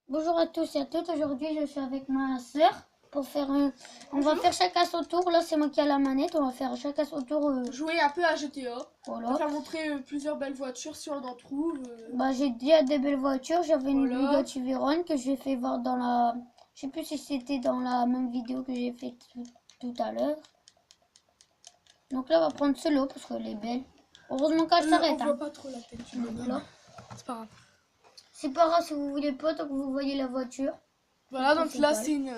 Bonjour à tous et à toutes. Aujourd'hui, je suis avec ma soeur pour faire un. On va faire chacun son tour. Là, c'est moi qui ai la manette. On va faire chacun son tour. Jouer un peu à GTA. Voilà. On va faire montrer plusieurs belles voitures si on en trouve. Bah, j'ai déjà des belles voitures. J'avais une Voilà. Bugatti Veyron que j'ai fait voir dans la. Je sais plus si c'était dans la même vidéo que j'ai fait tout à l'heure. Donc là, on va prendre ce lot parce qu'elle est belle. Heureusement qu'elle s'arrête. On voit pas trop la tête. Voilà. C'est pas grave. C'est pas grave si vous voulez pas tant que vous voyez la voiture. Voilà, donc là c'est une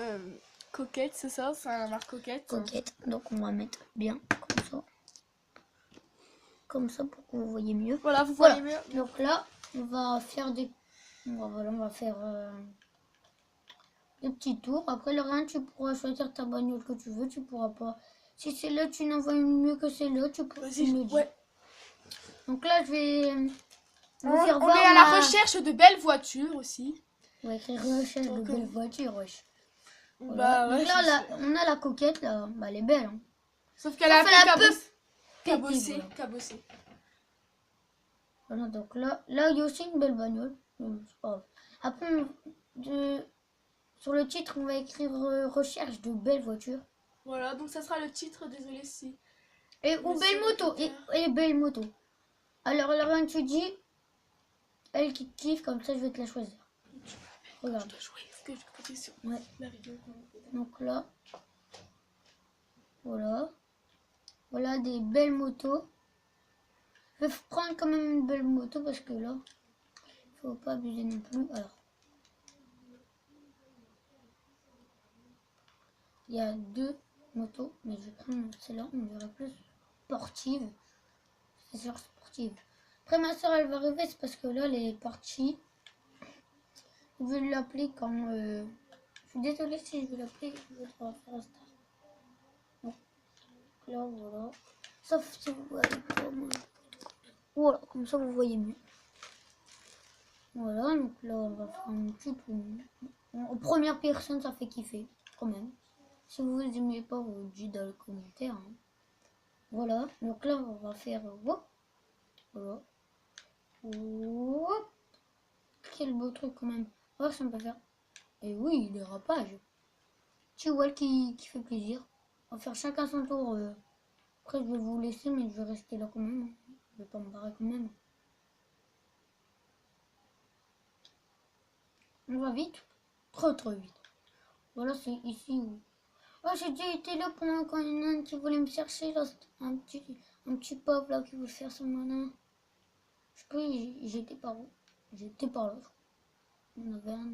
coquette, c'est ça? C'est la marque coquette. Coquette. Donc on va mettre bien comme ça. Comme ça pour que vous voyez mieux. Voilà, vous voyez mieux. Donc là, on va faire des... Voilà, on va faire des petits tours. Après, le rien, tu pourras choisir ta bagnole que tu veux. Tu pourras pas... Si c'est là, tu n'en vois une mieux que c'est là, tu peux me dire. Ouais. Donc là, je vais On est à la recherche de belles voitures aussi. On va écrire recherche de belles voitures, wesh. Voilà. Bah, ouais, donc là, on a la coquette, là. Bah, elle est belle, hein. Sauf qu'elle a un peu cabossé. Cabossé. Voilà, donc là, il y a aussi une belle bagnole. Après, sur le titre, on va écrire recherche de belles voitures. Voilà, donc ça sera le titre, désolé si. Ou belle moto. Et belle moto. Alors, là, tu dis, elle qui kiffe, comme ça, je vais te la choisir. Regarde. Ouais. Donc là, voilà des belles motos. Je vais prendre quand même une belle moto parce que là, faut pas abuser non plus. Alors, il y a deux motos, mais je vais prendre celle-là, on dirait plus sportive. C'est sûr sportive. Après, ma soeur, elle va arriver, c'est parce que là, elle est partie. Je vais l'appeler quand... Je suis désolée si je vais l'appeler, je vais devoir faire un star. Donc là, voilà. Sauf si vous voyez pas, moi. Voilà, comme ça, vous voyez mieux. Voilà, donc là, on va faire un petit peu... En première personne, ça fait kiffer, quand même. Si vous n'aimez pas, vous le dites dans les commentaires. Hein. Voilà, donc là, on va faire... Voilà. Quel beau truc, quand même. Oh, ça me peut faire... Et oui, les rapages. Tu vois qui fait plaisir. On va faire chacun son tour. Après, je vais vous laisser, mais je vais rester là quand même. Je vais pas me barrer quand même. On va vite. Très vite. Voilà, c'est ici où... Oh, j'ai déjà été là pendant quand il y en a un qui voulait me chercher. Là, un petit pauvre là qui voulait faire son malin. Je sais pas, j'étais par où? J'étais par là. On avait un...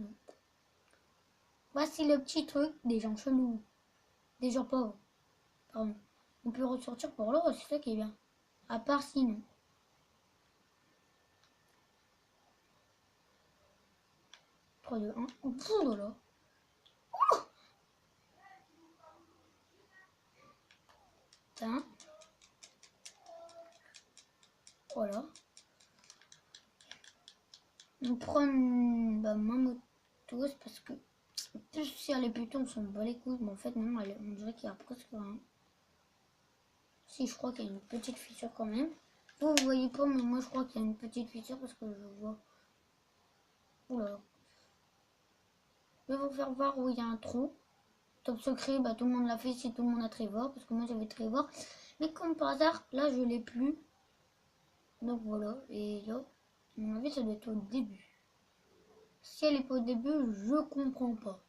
Voici le petit truc des gens chelous. Des gens pauvres. Pardon. On peut ressortir par là, c'est ça qui est bien. À part sinon. 3, 2, 1. Oh là. Oh, tiens. Voilà. On prend ma moto, c'est parce que plus si elle est plutôt on s'en bat les couilles, mais en fait non, on dirait qu'il y a presque rien. Si, je crois qu'il y a une petite fissure quand même. Vous voyez pas, mais moi je crois qu'il y a une petite fissure parce que je vois. Oula. Je vais vous faire voir où il y a un trou. Top secret, bah tout le monde l'a fait si tout le monde a Trevor, parce que moi j'avais Trevor. Mais comme par hasard, là je l'ai plus. Donc voilà, et là, à mon avis ça doit être au début. Si elle est pas au début, je comprends pas.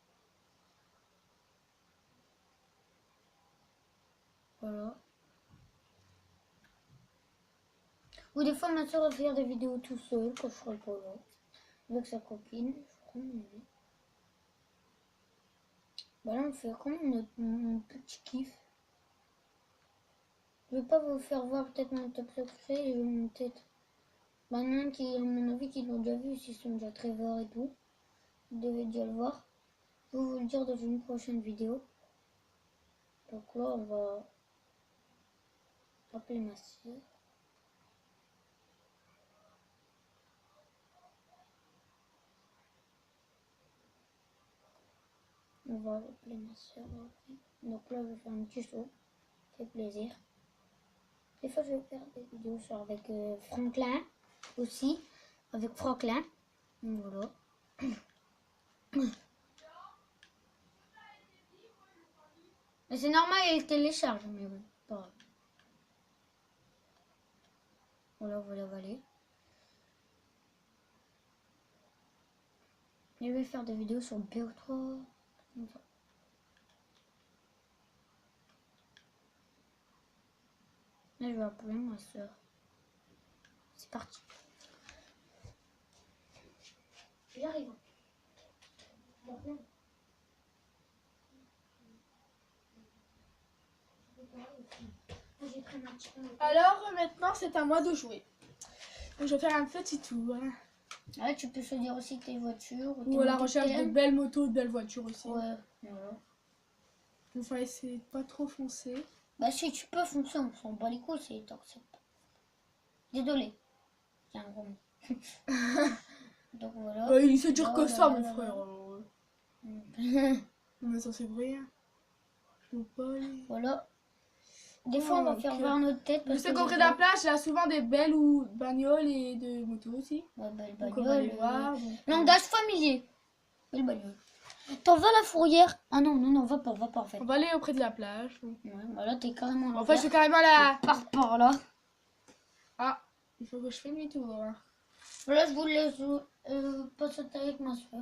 Voilà. Ou des fois ma soeur va faire des vidéos tout seul quand je serai pas là. Avec sa copine, je crois, mon avis. Bah là on fait quand même mon petit kiff. Je vais pas vous faire voir peut-être mon top secret, je vais mon tête. Bah non, qui à mon avis qui l'ont déjà vu, s'ils sont déjà Trevor et tout. Vous devez déjà le voir. Je vais vous le dire dans une prochaine vidéo. Donc là on va appeler ma soeur. On va appeler ma soeur. Donc là je vais faire un petit show. Ça fait plaisir. Des fois je vais faire des vidéos sur avec Franklin aussi. Avec Franklin. Voilà. Mais c'est normal, il télécharge, mais bon, pas grave. Voilà, voilà, voilà. Je vais faire des vidéos sur BO3. Comme ça. Là, je vais appeler ma soeur. C'est parti. J'arrive. Alors maintenant c'est à moi de jouer. Donc, je vais faire un petit tour. Ouais, tu peux choisir aussi tes voitures. Ou à la recherche de belles motos, de belles voitures aussi. Ouais, voilà. Il faut essayer de pas trop foncer. Bah si tu peux foncer, on s'en bat les couilles, c'est toxique. Désolé. C'est un gros mot. Donc voilà. Ouais, il sait dire que Voilà, ça, mon voilà, frère. voilà. Mais ça c'est vrai. Je peux pas aller. Voilà. Des fois, on va faire voir notre tête. Je Parce sais que qu'au près de la plage, il y a souvent des belles ou bagnoles et de motos aussi. Ouais, belle Donc on va aller bagnole. voir. Donc, Langage familier. Belle bagnole. T'en vas à la fourrière? Ah non, non, non, va pas en fait. on va aller auprès de la plage. Donc. Ouais, bah là, t'es carrément En fait, je suis carrément là. par là. Ah, il faut que je fasse demi-tour. Hein. Là, je vous laisse pas sauter avec ma soeur.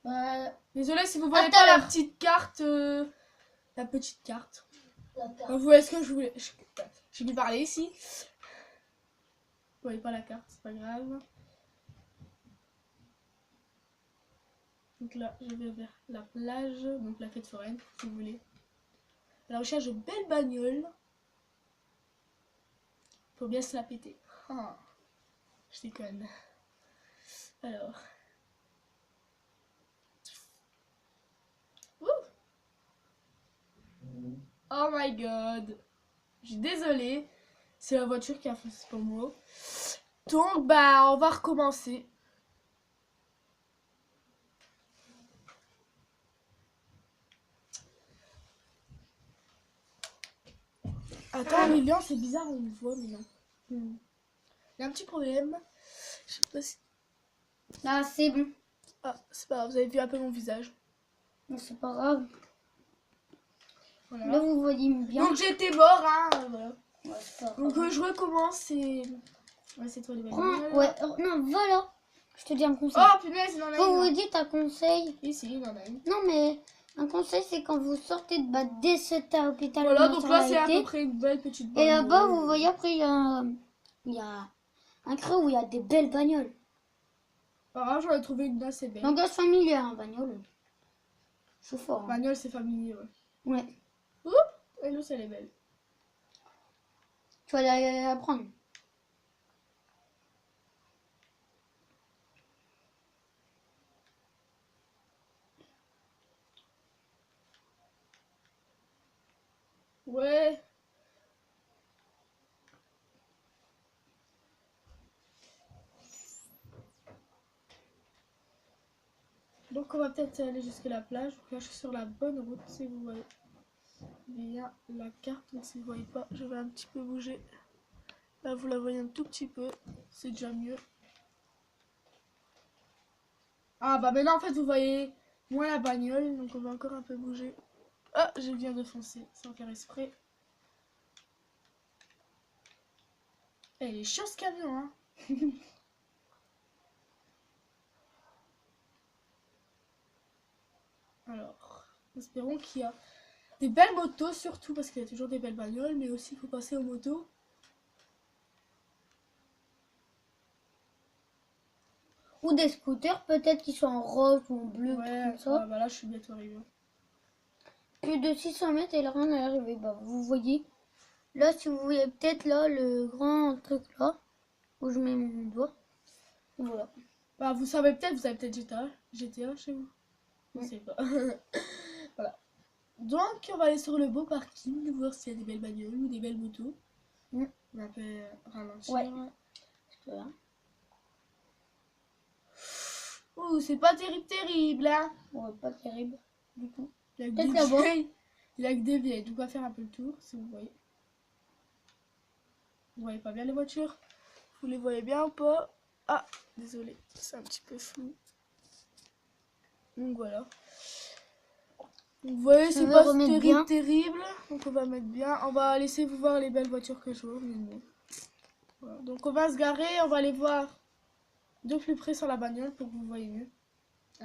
Bah, Désolé si vous voyez À tout pas à la l'heure. petite carte. La petite carte. la carte. Vous voyez ce que je voulais. J'ai dû parler ici. Vous voyez pas la carte, c'est pas grave. Donc là, je vais vers la plage, donc la fête foraine, si vous voulez. À la recherche de belles bagnoles. Faut bien se la péter. Ah, je déconne. Alors. Ouh. Oh my god. Je suis désolée. C'est la voiture qui a fait ce mot. Donc, bah, on va recommencer. Attends, Lilian, c'est bizarre, on le voit, mais non. Il y a un petit problème. Je sais pas si... Là, c'est bon. Ah, c'est pas grave, vous avez vu un peu mon visage. Non, c'est pas grave. Voilà. Là, vous voyez bien. Donc, j'étais mort, hein, voilà. Ouais, c'est pas grave. Donc, je recommence et... Ouais, c'est toi les bagnoles. Ouais, non, voilà. Je te dis un conseil. Oh, punaise, il en a Vous une. vous dites un conseil. Ici, il en a une. Non, mais un conseil, c'est quand vous sortez de dès cet hôpital. Voilà, de donc là, c'est à maternité. peu près une belle petite Et bagnole. là-bas, vous voyez, après, il y a un creux où il y a des belles bagnoles. Ah, j'en ai trouvé une assez belle. Langage familier, hein, bagnole. Je suis fort. Hein. Bagnole, c'est familier, ouais. Ouais. Ouh, et l'autre, elle est belle. Tu vas la prendre. Ouais. Donc on va peut-être aller jusqu'à la plage. Donc là je suis sur la bonne route si vous voyez bien la carte. Donc si vous voyez pas, je vais un petit peu bouger. Là vous la voyez un tout petit peu. C'est déjà mieux. Ah bah maintenant en fait vous voyez moins la bagnole. Donc on va encore un peu bouger. Ah, je viens de foncer sans faire exprès. Eh, il est chiant ce camion hein. Alors, espérons qu'il y a des belles motos surtout parce qu'il y a toujours des belles bagnoles, mais aussi il faut passer aux motos. Ou des scooters, peut-être qui sont en rose ou en bleu, Ouais, comme ça. bah là je suis bientôt arrivé. Plus de 600 mètres et là, rien n'est arrivé. Bah, vous voyez. Là, si vous voyez peut-être là, le grand truc là, où je mets mon doigt. Et voilà. Bah vous savez peut-être, vous avez peut-être GTA chez vous. Je Ouais. sais pas. Voilà. Donc on va aller sur le beau parking, voir s'il y a des belles bagnoles ou des belles motos. Mm. On va peut ralentir. Ouais. Voilà. Ouh, c'est pas terrible hein. Ouais, pas terrible du tout. Il y a que Peut-être des là-bas. vieilles. Il y a que des vieilles. Donc on va faire un peu le tour si vous voyez. Vous voyez pas bien les voitures? Vous les voyez bien ou pas? Ah, désolé, c'est un petit peu flou. Donc voilà. Vous voyez, Je c'est vais pas remettre bien. terrible. Donc on va mettre bien. On va laisser vous voir les belles voitures que je vois. Voilà. Donc on va se garer, on va aller voir de plus près sur la bagnole pour que vous voyez mieux.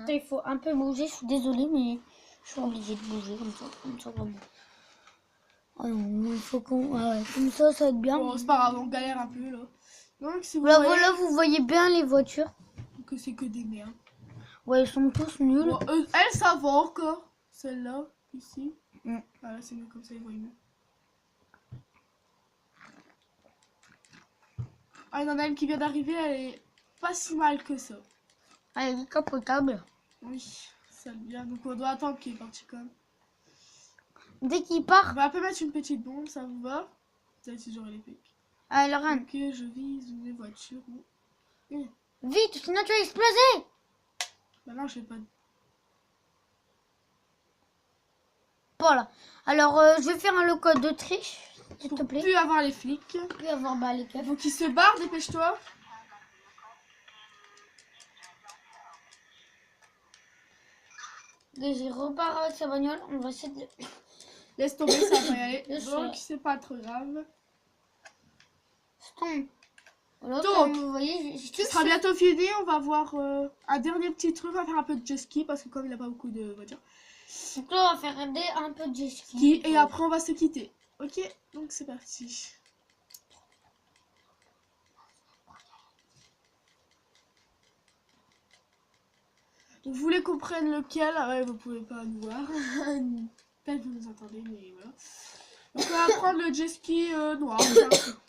Il faut un peu bouger, je suis désolée, mais je suis obligée de bouger comme ça vraiment. Ah non, il faut qu'on... Ah ouais, comme ça va être bien. Bon, c'est pas grave, on galère un peu là. Donc si vous Là, voyez voilà, vous voyez bien les voitures. que c'est que des merdes. Ouais, ils sont tous nuls. Bon, elle, ça va encore. Celle-là, ici. Mm. Voilà, c'est mieux comme ça, ils voient mieux. Ah, il y en a une qui vient d'arriver, elle est pas si mal que ça. Ah, elle est capotable. Oui, ça bien. Donc on doit attendre qu'il est parti quand même. Dès qu'il On part, va un peu mettre une petite bombe, ça vous va? Ça si j'aurai les pics. alors Anne, Ok, je vise une voiture. vite, sinon tu vas exploser. Bah non, je sais pas. Voilà. Alors, je vais faire un code de triche, s'il te Pour plaît. plus avoir les flics. Puis avoir les keufs. Faut qu'ils se barrent, dépêche-toi. Et j'ai repart avec sa bagnole. On va essayer de... Laisse tomber, ça va y aller. Je Donc, sais. c'est pas trop grave. Stop. Voilà, Donc, comme vous voyez, Ce sera bientôt fini, on va voir un dernier petit truc, on va faire un peu de jet ski parce que comme il n'a pas beaucoup de voitures. Donc là, on va faire un peu de jet ski. Ski, et après on va se quitter. Ok, donc c'est parti. Donc vous voulez qu'on prenne lequel? Ah ouais, vous pouvez pas nous voir. Peut-être vous nous entendez, mais voilà. Donc on va prendre le jet ski noir.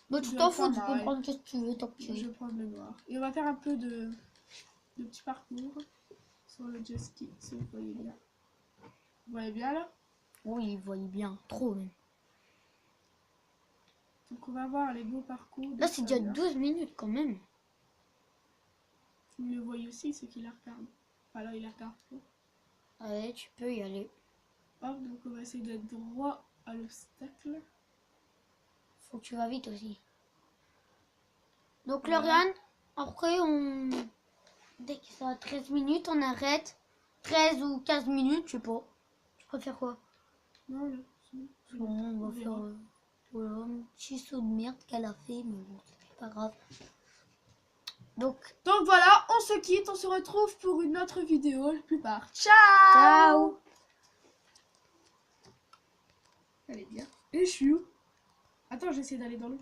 Bon, tu t'en fous, tu peux prendre ce que tu veux tant que tu Je veux. vais prendre le noir. Et on va faire un peu de petit parcours sur le jet ski, si vous voyez bien. Vous voyez bien là? Oui, vous voyez bien, trop même. Donc on va voir les beaux parcours. Là, c'est déjà 12 minutes quand même. Vous le voyez aussi, c'est qu'il la regarde. Enfin là, il la regarde pas. Allez, tu peux y aller. Hop, donc on va essayer d'être droit à l'obstacle. Faut que tu vas vite aussi. Donc, Voilà. Lauriane, après, dès que ça a 13 minutes, on arrête. 13 ou 15 minutes, je sais pas. Tu préfères quoi? Non, là, c'est Bon, on va faire verra. voilà, un petit saut de merde qu'elle a fait, mais bon, c'est pas grave. Donc, voilà, on se quitte, on se retrouve pour une autre vidéo plus tard. Ciao! ciao! Elle est bien. Et je suis où? Attends, j'essaie d'aller dans l'eau.